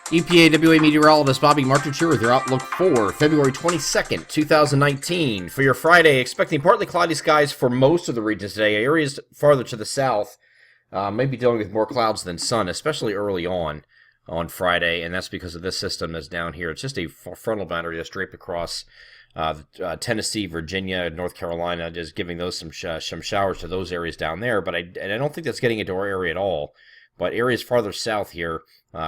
EPAWA meteorologist Bobby Martich here with your outlook for February 22nd, 2019. For your Friday, expecting partly cloudy skies for most of the regions today. Areas farther to the south may be dealing with more clouds than sun, especially early on Friday, and that's because of this system that's down here. It's just a frontal boundary that's draped across Tennessee, Virginia, North Carolina, just giving those some showers to those areas down there. But I don't think that's getting into our area at all. But areas farther south here,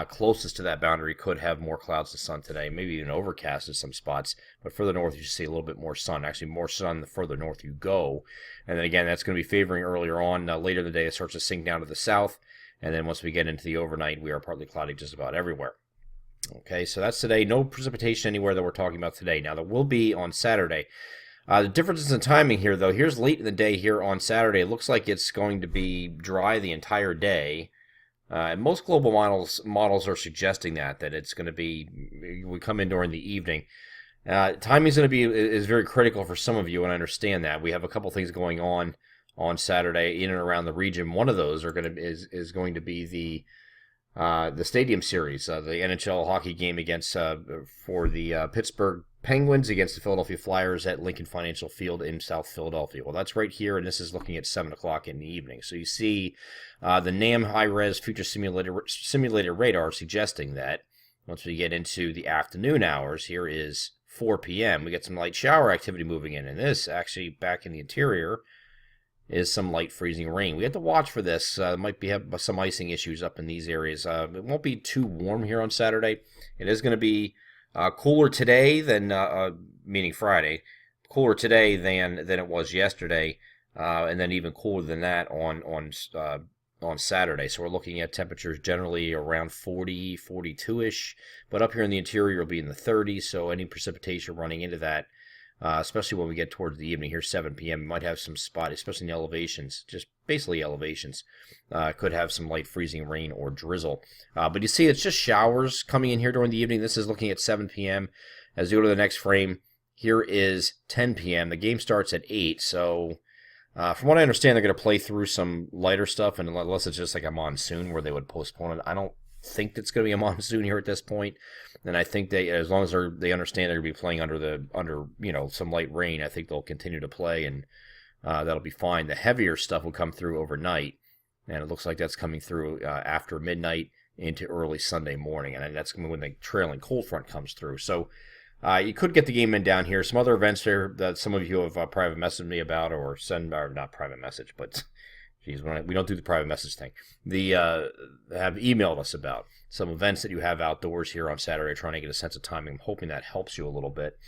closest to that boundary, could have more clouds than sun today, maybe even overcast in some spots. But further north, you see a little bit more sun. Actually, more sun the further north you go. And then again, that's going to be favoring earlier on. Later in the day, it starts to sink down to the south. And then once we get into the overnight, we are partly cloudy just about everywhere. Okay, so that's today. No precipitation anywhere that we're talking about today. Now, there will be on Saturday. The differences in timing here, though. Here's late in the day here on Saturday. It looks like it's going to be dry the entire day. And most global models are suggesting that it's going to be, we come in during the evening. Timing is very critical for some of you, and I understand that. We have a couple things going on Saturday in and around the region. One of those is going to be the Stadium Series, the NHL hockey game against for the Pittsburgh Penguins against the Philadelphia Flyers at Lincoln Financial Field in South Philadelphia. Well, that's right here, and this is looking at 7 o'clock in the evening. So you see the NAM high-res future simulated radar suggesting that once we get into the afternoon hours, here is 4 p.m., we get some light shower activity moving in, and this actually back in the interior is some light freezing rain. We have to watch for this. Might have some icing issues up in these areas. It won't be too warm here on Saturday. It is going to be cooler today than, meaning Friday, cooler today than it was yesterday, and then even cooler than that on Saturday. So we're looking at temperatures generally around 40, 42-ish, but up here in the interior will be in the 30s, so any precipitation running into that, especially when we get towards the evening here, 7 p.m., we might have some spot, especially in the elevations, just basically elevations, could have some light freezing rain or drizzle. But you see, it's just showers coming in here during the evening. This is looking at 7 p.m. As you go to the next frame, here is 10 p.m. The game starts at 8, so from what I understand, they're going to play through some lighter stuff, and unless it's just like a monsoon where they would postpone it, I don't think it's going to be a monsoon here at this point. And I think as long as they understand they're going to be playing under some light rain, I think they'll continue to play, and that'll be fine. The heavier stuff will come through overnight, and it looks like that's coming through after midnight into early Sunday morning, and that's when the trailing cold front comes through. So you could get the game in down here. Some other events there that some of you have private messaged me about, or not private message, but geez, we don't do the private message thing. Have emailed us about some events that you have outdoors here on Saturday, trying to get a sense of timing. I'm hoping that helps you a little bit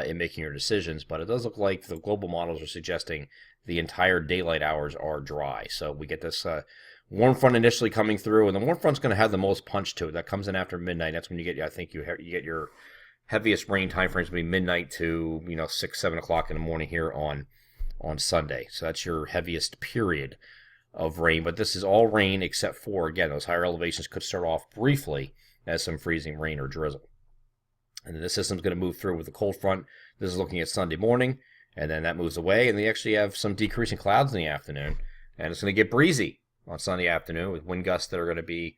in making your decisions. But it does look like the global models are suggesting the entire daylight hours are dry. So we get this warm front initially coming through, and the warm front's going to have the most punch to it. That comes in after midnight. That's when you get, I think, you get your heaviest rain time frames between midnight to 6, 7 o'clock in the morning here on Sunday. So that's your heaviest period of rain, but this is all rain except for, again, those higher elevations could start off briefly as some freezing rain or drizzle. And then the system's going to move through with the cold front. This is looking at Sunday morning, and then that moves away, and they actually have some decreasing clouds in the afternoon, and it's going to get breezy on Sunday afternoon with wind gusts that are going to be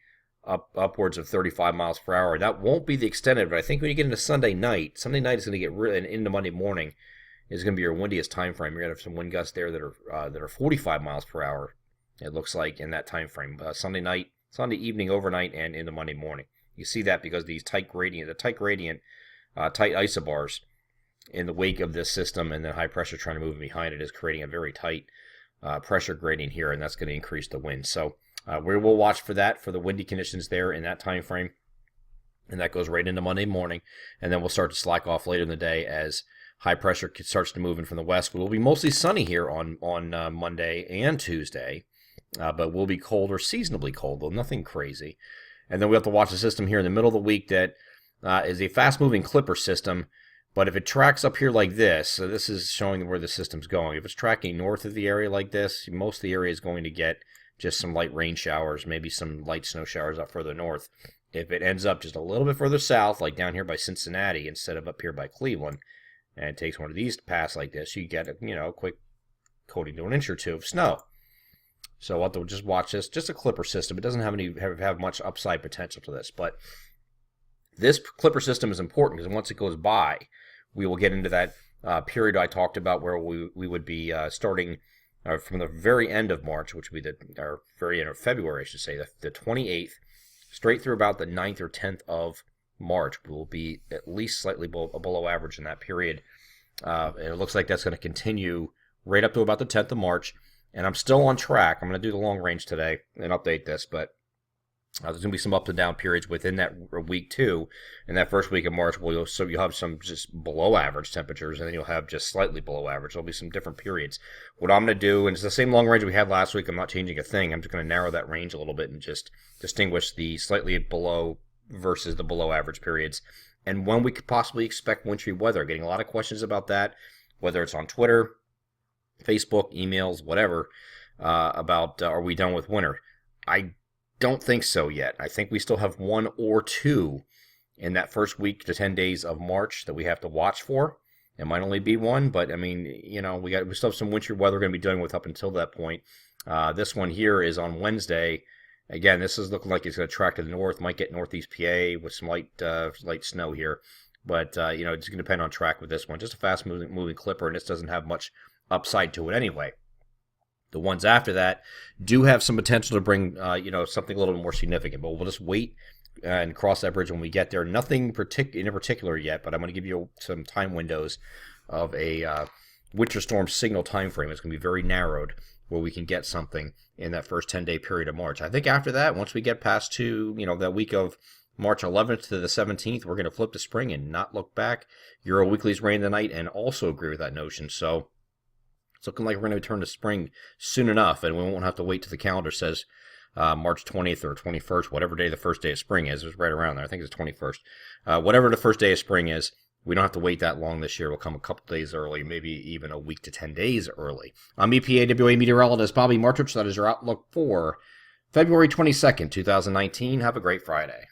upwards of 35 miles per hour. That won't be the extent of it, but I think when you get into Sunday night is going to get really, and into Monday morning is going to be your windiest time frame. You're going to have some wind gusts there that are 45 miles per hour. It looks like in that time frame, Sunday evening, overnight, and into Monday morning. You see that because these tight gradient isobars in the wake of this system, and then high pressure trying to move behind it is creating a very tight pressure gradient here, and that's going to increase the wind. So we will watch for that, for the windy conditions there in that time frame, and that goes right into Monday morning, and then we'll start to slack off later in the day as high pressure starts to move in from the west. It will be mostly sunny here on Monday and Tuesday. But will be cold or seasonably cold, though nothing crazy. And then we have to watch the system here in the middle of the week that is a fast-moving clipper system. But if it tracks up here like this, so this is showing where the system's going. If it's tracking north of the area like this, most of the area is going to get just some light rain showers, maybe some light snow showers up further north. If it ends up just a little bit further south, like down here by Cincinnati instead of up here by Cleveland, and it takes one of these to pass like this, you get a quick coating to an inch or two of snow. So we'll have to just watch this. Just a clipper system. It doesn't have much upside potential to this, but This Clipper system is important because once it goes by, we will get into that period I talked about where we would be starting from the very end of March, which would be our very end of February, I should say, the 28th, straight through about the 9th or 10th of March. We will be at least slightly below average in that period. And it looks like that's going to continue right up to about the 10th of March. And I'm still on track. I'm going to do the long range today and update this, but there's going to be some up and down periods within that week too. In that first week of March, you'll have some just below average temperatures, and then you'll have just slightly below average. There'll be some different periods. What I'm going to do, and it's the same long range we had last week, I'm not changing a thing. I'm just going to narrow that range a little bit and just distinguish the slightly below versus the below average periods, and when we could possibly expect wintry weather. Getting a lot of questions about that, whether it's on Twitter, Facebook, emails, whatever, about are we done with winter? I don't think so yet. I think we still have one or two in that first week to 10 days of March that we have to watch for. It might only be one, but I mean, we still have some wintry weather we're going to be dealing with up until that point. This one here is on Wednesday. Again, this is looking like it's going to track to the north. Might get northeast PA with some light snow here, but it's going to depend on track with this one. Just a fast moving clipper, and this doesn't have much upside to it anyway. The ones after that do have some potential to bring something a little bit more significant, but we'll just wait and cross that bridge when we get there. Nothing in particular yet, but I'm going to give you some time windows of a winter storm signal time frame. It's going to be very narrowed, where we can get something in that first 10-day period of March. I think after that, once we get past to, that week of March 11th to the 17th, we're going to flip to spring and not look back. Euro Weekly's rain tonight, and also agree with that notion. So it's looking like we're going to return to spring soon enough, and we won't have to wait till the calendar says March 20th or 21st, whatever day the first day of spring is. It's right around there. I think it's 21st. Whatever the first day of spring is, we don't have to wait that long this year. We'll come a couple days early, maybe even a week to 10 days early. I'm EPAWA meteorologist Bobby Martich. That is your outlook for February 22nd, 2019. Have a great Friday.